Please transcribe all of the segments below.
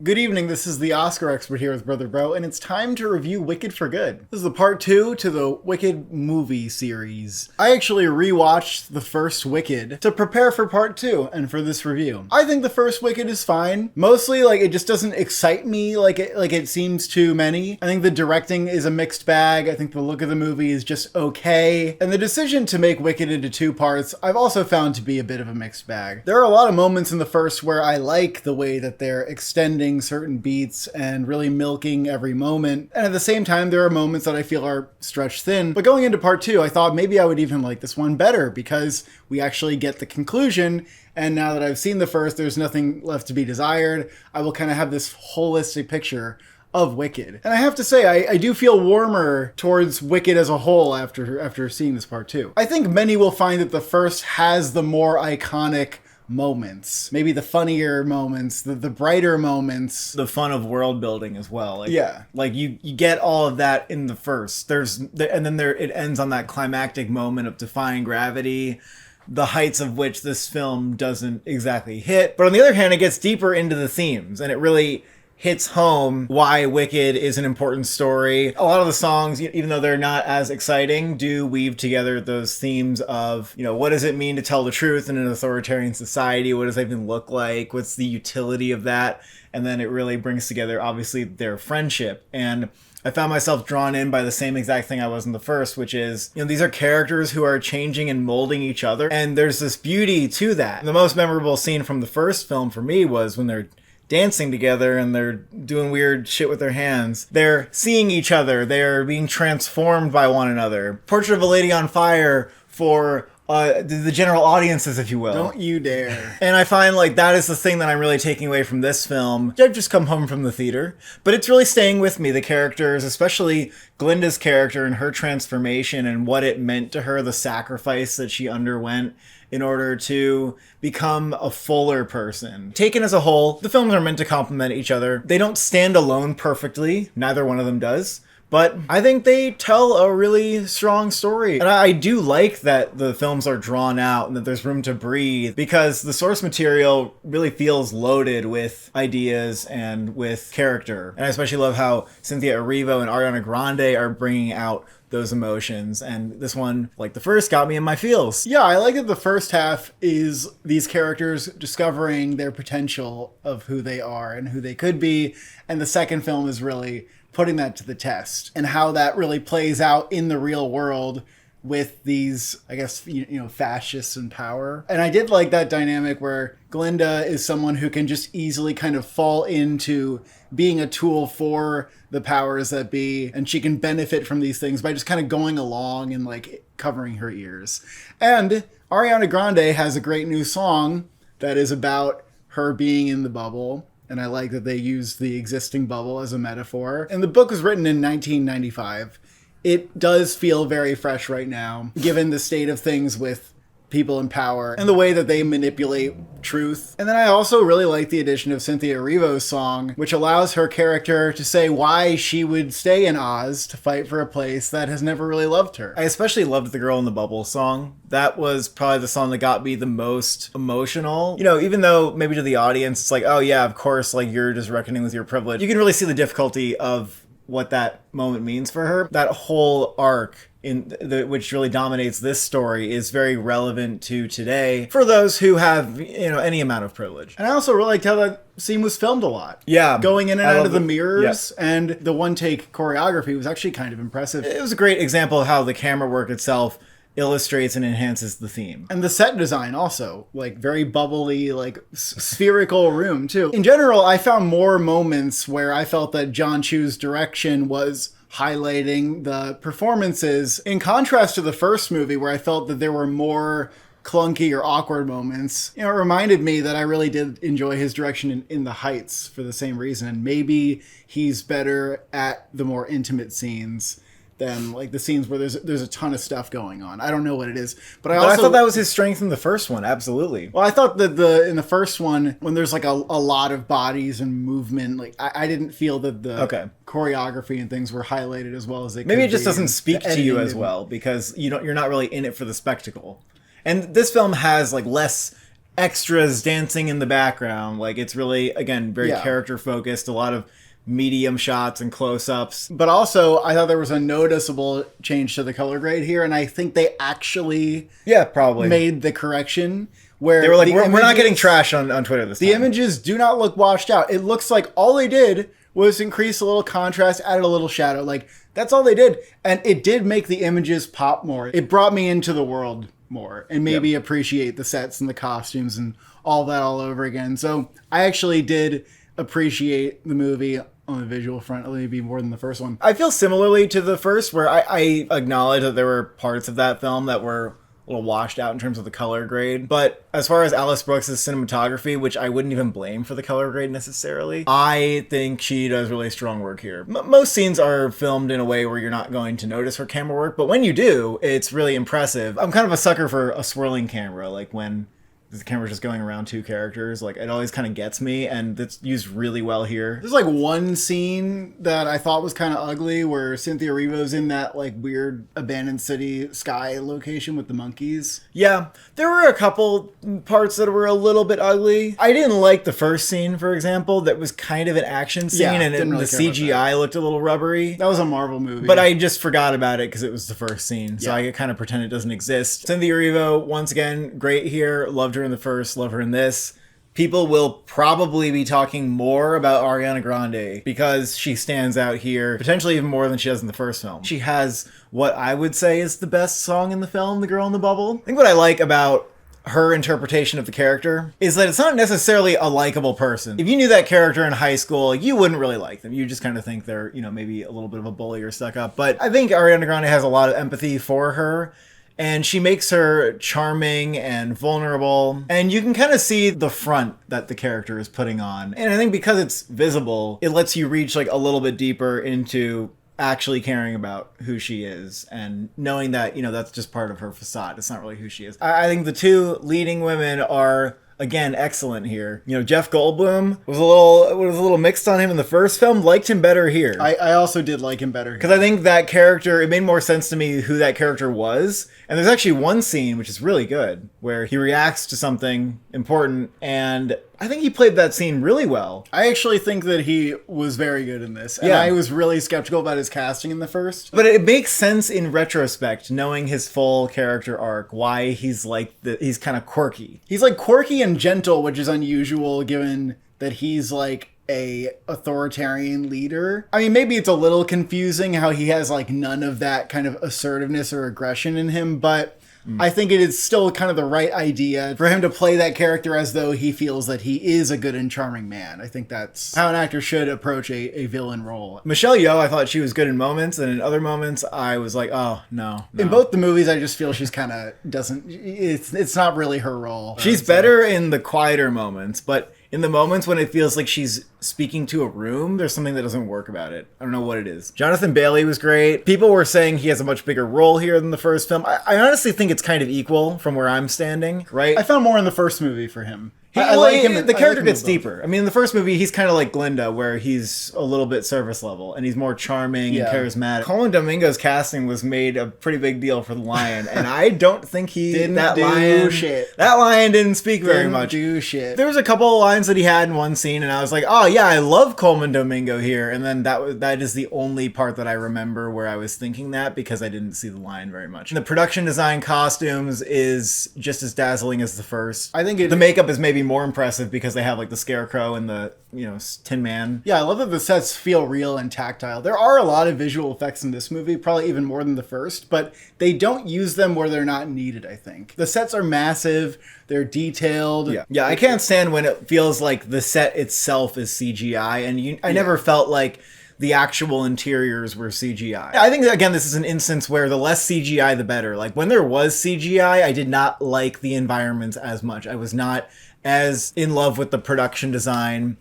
Good evening, this is the Oscar expert here with Brother Bro, and it's time to review Wicked for Good. This is the part 2 to the Wicked movie series. I actually rewatched the first Wicked to prepare for part 2 and for this review. I think the first Wicked is fine. Mostly, it just doesn't excite me like it seems to many. I think the directing is a mixed bag. I think the look of the movie is just okay. And the decision to make Wicked into 2 parts, I've also found to be a bit of a mixed bag. There are a lot of moments in the first where I like the way that they're extending certain beats and really milking every moment. And at the same time, there are moments that I feel are stretched thin. But going into part 2, I thought maybe I would even like this one better because we actually get the conclusion. And now that I've seen the first, there's nothing left to be desired. I will kind of have this holistic picture of Wicked. And I have to say, I do feel warmer towards Wicked as a whole after seeing this part 2. I think many will find that the first has the more iconic moments, maybe the funnier moments, the brighter moments, the fun of world building as well. Yeah, you get all of that in the first. And then it ends on that climactic moment of defying gravity, the heights of which this film doesn't exactly hit. But on the other hand, it gets deeper into the themes, and it really hits home why Wicked is an important story. A lot of the songs, even though they're not as exciting, do weave together those themes of, what does it mean to tell the truth in an authoritarian society? What does that even look like? What's the utility of that? And then it really brings together, obviously, their friendship. And I found myself drawn in by the same exact thing I was in the first, which is, these are characters who are changing and molding each other. And there's this beauty to that. The most memorable scene from the first film for me was when they're dancing together and they're doing weird shit with their hands. They're seeing each other. They're being transformed by one another. Portrait of a Lady on Fire for the general audiences, if you will. Don't you dare. And I find that is the thing that I'm really taking away from this film. I've just come home from the theater, but it's really staying with me. The characters, especially Glinda's character and her transformation and what it meant to her, the sacrifice that she underwent in order to become a fuller person. Taken as a whole, the films are meant to complement each other. They don't stand alone perfectly. Neither one of them does. But I think they tell a really strong story. And I do like that the films are drawn out and that there's room to breathe, because the source material really feels loaded with ideas and with character. And I especially love how Cynthia Erivo and Ariana Grande are bringing out those emotions, and this one, like the first, got me in my feels. Yeah, I like that the first half is these characters discovering their potential of who they are and who they could be, and the second film is really putting that to the test and how that really plays out in the real world with these, I guess, fascists in power. And I did like that dynamic where Glinda is someone who can just easily kind of fall into being a tool for the powers that be, and she can benefit from these things by just kind of going along and covering her ears. And Ariana Grande has a great new song that is about her being in the bubble. And I like that they use the existing bubble as a metaphor. And the book was written in 1995. It does feel very fresh right now, given the state of things with people in power and the way that they manipulate truth. And then I also really like the addition of Cynthia Erivo's song, which allows her character to say why she would stay in Oz to fight for a place that has never really loved her. I especially loved the Girl in the Bubble song. That was probably the song that got me the most emotional. Even though maybe to the audience it's oh yeah, of course, you're just reckoning with your privilege. You can really see the difficulty of what that moment means for her. That whole arc which really dominates this story is very relevant to today for those who have, any amount of privilege. And I also really liked how that scene was filmed a lot. Yeah. Going in and out of the mirrors, and the one-take choreography was actually kind of impressive. It was a great example of how the camera work itself illustrates and enhances the theme. And the set design also, very bubbly, spherical room too. In general, I found more moments where I felt that John Chu's direction was highlighting the performances, in contrast to the first movie where I felt that there were more clunky or awkward moments. It reminded me that I really did enjoy his direction in The Heights for the same reason. And maybe he's better at the more intimate scenes than the scenes where there's a ton of stuff going on. I don't know what it is, but I thought that was his strength in the first one. Absolutely. Well, I thought that in the first one, when there's a lot of bodies and movement, I didn't feel that the choreography and things were highlighted as well as they could. Maybe it just doesn't speak to you as well because you're not really in it for the spectacle. And this film has less extras dancing in the background. Like, it's really, again, very character focused, a lot of medium shots and close-ups. But also, I thought there was a noticeable change to the color grade here, and I think they actually probably made the correction where they were like, we're not getting trash on Twitter this time. The images do not look washed out. It looks like all they did was increase a little contrast, added a little shadow. Like, that's all they did. And it did make the images pop more. It brought me into the world more and made me appreciate the sets and the costumes and all that all over again. So I actually did appreciate the movie on the visual front, maybe more than the first one. I feel similarly to the first, where I acknowledge that there were parts of that film that were a little washed out in terms of the color grade. But as far as Alice Brooks' cinematography, which I wouldn't even blame for the color grade necessarily, I think she does really strong work here. Most scenes are filmed in a way where you're not going to notice her camera work, but when you do, it's really impressive. I'm kind of a sucker for a swirling camera, like when the camera's just going around two characters. Like, it always kind of gets me, and it's used really well here. There's like one scene that I thought was kind of ugly where Cynthia Erivo's in that like weird abandoned city sky location with the monkeys. Yeah, there were a couple parts that were a little bit ugly. I didn't like the first scene, for example, that was kind of an action scene, and really the CGI looked a little rubbery. That was a Marvel movie. But I just forgot about it because it was the first scene, so I kind of pretend it doesn't exist. Cynthia Erivo, once again, great here. Loved her in the first, love her in this. People will probably be talking more about Ariana Grande because she stands out here, potentially even more than she does in the first film. She has what I would say is the best song in the film, The Girl in the Bubble. I think what I like about her interpretation of the character is that it's not necessarily a likable person. If you knew that character in high school, you wouldn't really like them. You just kind of think they're, you know, maybe a little bit of a bully or stuck up. But I think Ariana Grande has a lot of empathy for her, and she makes her charming and vulnerable. And you can kind of see the front that the character is putting on. And I think because it's visible, it lets you reach like a little bit deeper into actually caring about who she is and knowing that, you know, that's just part of her facade. It's not really who she is. I think the two leading women are, again, excellent here. You know, Jeff Goldblum was a little mixed on him in the first film. Liked him better here. I also did like him better because I think that character, it made more sense to me who that character was. And there's actually one scene which is really good where he reacts to something important, and I think he played that scene really well. I actually think that he was very good in this. And I was really skeptical about his casting in the first. But it makes sense in retrospect, knowing his full character arc, why he's like he's kind of quirky. He's like quirky and gentle, which is unusual given that he's like a authoritarian leader. I mean, maybe it's a little confusing how he has like none of that kind of assertiveness or aggression in him, but I think it is still kind of the right idea for him to play that character as though he feels that he is a good and charming man. I think that's how an actor should approach a villain role. Michelle Yeoh, I thought she was good in moments, and in other moments, I was like, oh, no. In both the movies, I just feel she's kind of it's not really her role. She's better in the quieter moments, but in the moments when it feels like she's speaking to a room, there's something that doesn't work about it. I don't know what it is. Jonathan Bailey was great. People were saying he has a much bigger role here than the first film. I honestly think it's kind of equal from where I'm standing, right? I found more in the first movie for him. The character gets deeper. I mean, in the first movie, he's kind of like Glinda, where he's a little bit surface level, and he's more charming and charismatic. Colin Domingo's casting was made a pretty big deal for the Lion, and I don't think that lion didn't speak very much. Do shit. There was a couple of lines that he had in one scene, and I was like, oh yeah, I love Coleman Domingo here. And then that is the only part that I remember where I was thinking that, because I didn't see the Lion very much. And the production design costumes is just as dazzling as the first. I think the makeup is maybe more impressive because they have like the Scarecrow and the, you know, Tin Man. Yeah, I love that the sets feel real and tactile. There are a lot of visual effects in this movie, probably even more than the first, but they don't use them where they're not needed, I think. The sets are massive, they're detailed. Yeah, I can't stand when it feels like the set itself is CGI, and I never felt like the actual interiors were CGI. I think, again, this is an instance where the less CGI, the better. Like, when there was CGI, I did not like the environments as much. I was not as in love with the production design,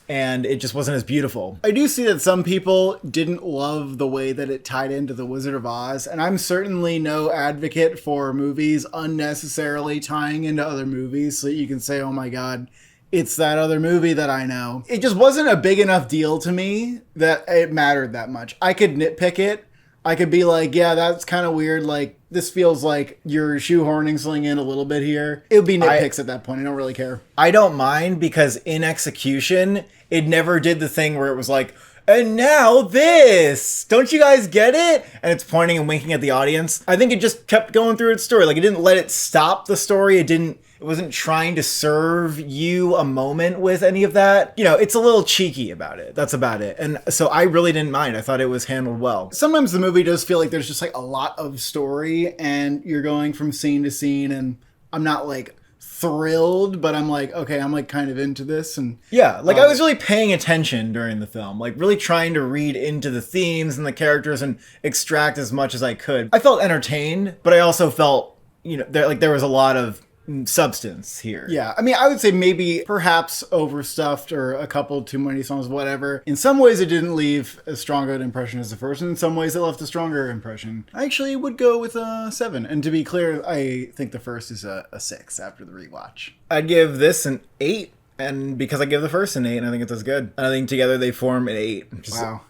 and it just wasn't as beautiful. I do see that some people didn't love the way that it tied into The Wizard of Oz, and I'm certainly no advocate for movies unnecessarily tying into other movies so that you can say, oh my god, it's that other movie that I know. It just wasn't a big enough deal to me that it mattered that much. I could nitpick it, I could be like, yeah, that's kind of weird. Like, this feels like you're shoehorning something in a little bit here. It would be nitpicks at that point. I don't really care. I don't mind because in execution, it never did the thing where it was like, and now this. Don't you guys get it? And it's pointing and winking at the audience. I think it just kept going through its story. Like, it didn't let it stop the story. It wasn't trying to serve you a moment with any of that. You know, it's a little cheeky about it. That's about it. And so I really didn't mind. I thought it was handled well. Sometimes the movie does feel like there's just like a lot of story and you're going from scene to scene, and I'm not like thrilled, but I'm like, okay, I'm like kind of into this. And yeah, like I was really paying attention during the film, like really trying to read into the themes and the characters and extract as much as I could. I felt entertained, but I also felt, you know, there was a lot of substance here. Yeah, I mean, I would say maybe perhaps overstuffed or a couple too many songs, whatever. In some ways, it didn't leave as strong an impression as the first, and in some ways, it left a stronger impression. I actually would go with a 7. And to be clear, I think the first is a 6 after the rewatch. I'd give this an 8. And because I give the first an 8, and I think it's as good. And I think together they form an 8. Wow.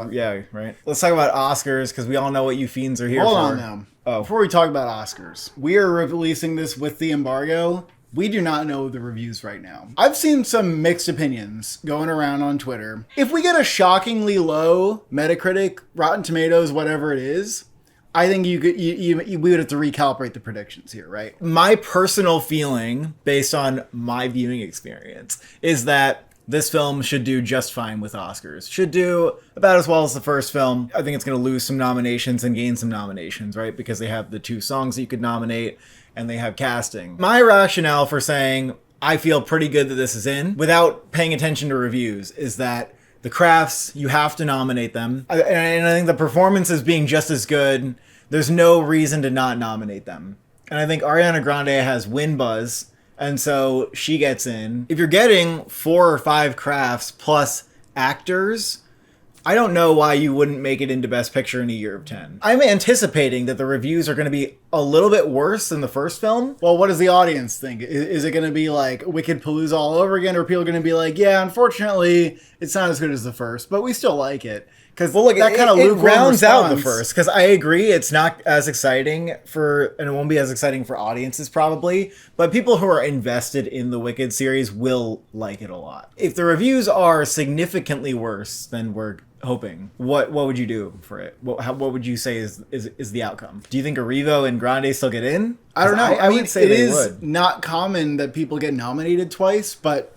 Yeah, right. Let's talk about Oscars, because we all know what you fiends are here for. Hold on now. Oh. Before we talk about Oscars, we are releasing this with the embargo. We do not know the reviews right now. I've seen some mixed opinions going around on Twitter. If we get a shockingly low Metacritic, Rotten Tomatoes, whatever it is, I think we would have to recalibrate the predictions here, right? My personal feeling, based on my viewing experience, is that this film should do just fine with Oscars. Should do about as well as the first film. I think it's going to lose some nominations and gain some nominations, right? Because they have the 2 songs that you could nominate and they have casting. My rationale for saying I feel pretty good that this is in, without paying attention to reviews, is that the crafts, you have to nominate them. And I think the performances being just as good, there's no reason to not nominate them. And I think Ariana Grande has win buzz, and so she gets in. If you're getting 4 or 5 crafts plus actors, I don't know why you wouldn't make it into Best Picture in a year of 10. I'm anticipating that the reviews are going to be a little bit worse than the first film. Well, what does the audience think? Is it going to be like Wicked Palooza all over again, or are people going to be like, yeah, unfortunately, it's not as good as the first, but we still like it? Because that kind of rounds out the first. Because I agree, it's not as exciting and it won't be as exciting for audiences probably, but people who are invested in the Wicked series will like it a lot. If the reviews are significantly worse than we're hoping, what would you do for it? What would you say is the outcome? Do you think Arrivo and Grande still get in? I don't know. I would say they would. It is not common that people get nominated twice, but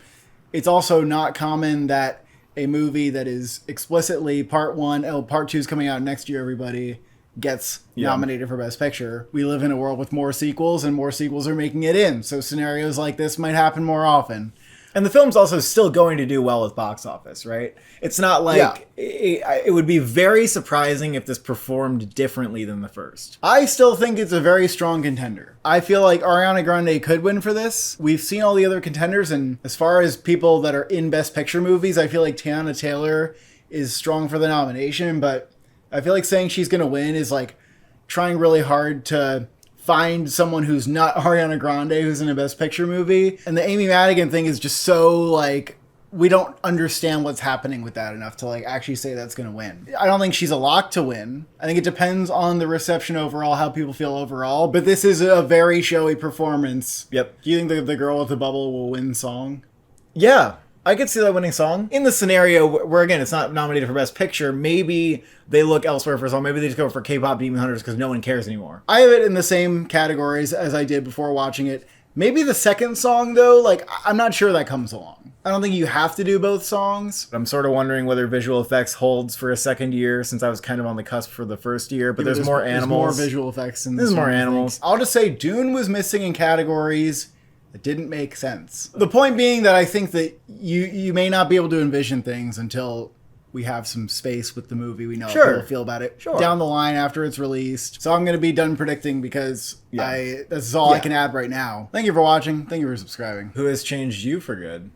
it's also not common that a movie that is explicitly part 2 is coming out next year, everybody, gets nominated for Best Picture. We live in a world with more sequels, and more sequels are making it in. So scenarios like this might happen more often. And the film's also still going to do well with box office, right? It's not like... It would be very surprising if this performed differently than the first. I still think it's a very strong contender. I feel like Ariana Grande could win for this. We've seen all the other contenders, and as far as people that are in Best Picture movies, I feel like Tiana Taylor is strong for the nomination, but I feel like saying she's going to win is like trying really hard to find someone who's not Ariana Grande who's in a Best Picture movie. And the Amy Madigan thing is just so like, we don't understand what's happening with that enough to like actually say that's going to win. I don't think she's a lock to win. I think it depends on the reception overall, how people feel overall. But this is a very showy performance. Yep. Do you think the girl with the bubble will win song? Yeah. I could see that winning song. In the scenario where, again, it's not nominated for Best Picture, maybe they look elsewhere for a song. Maybe they just go for K-pop Demon Hunters because no one cares anymore. I have it in the same categories as I did before watching it. Maybe the second song, though, like, I'm not sure that comes along. I don't think you have to do both songs. I'm sort of wondering whether visual effects holds for a second year, since I was kind of on the cusp for the first year, but there's more animals. There's more visual effects in this. There's more animals. I'll just say Dune was missing in categories that didn't make sense. The point being that I think that you may not be able to envision things until we have some space with the movie. We know how people feel about it down the line after it's released. So I'm going to be done predicting because this is all I can add right now. Thank you for watching. Thank you for subscribing. Who has changed you for good?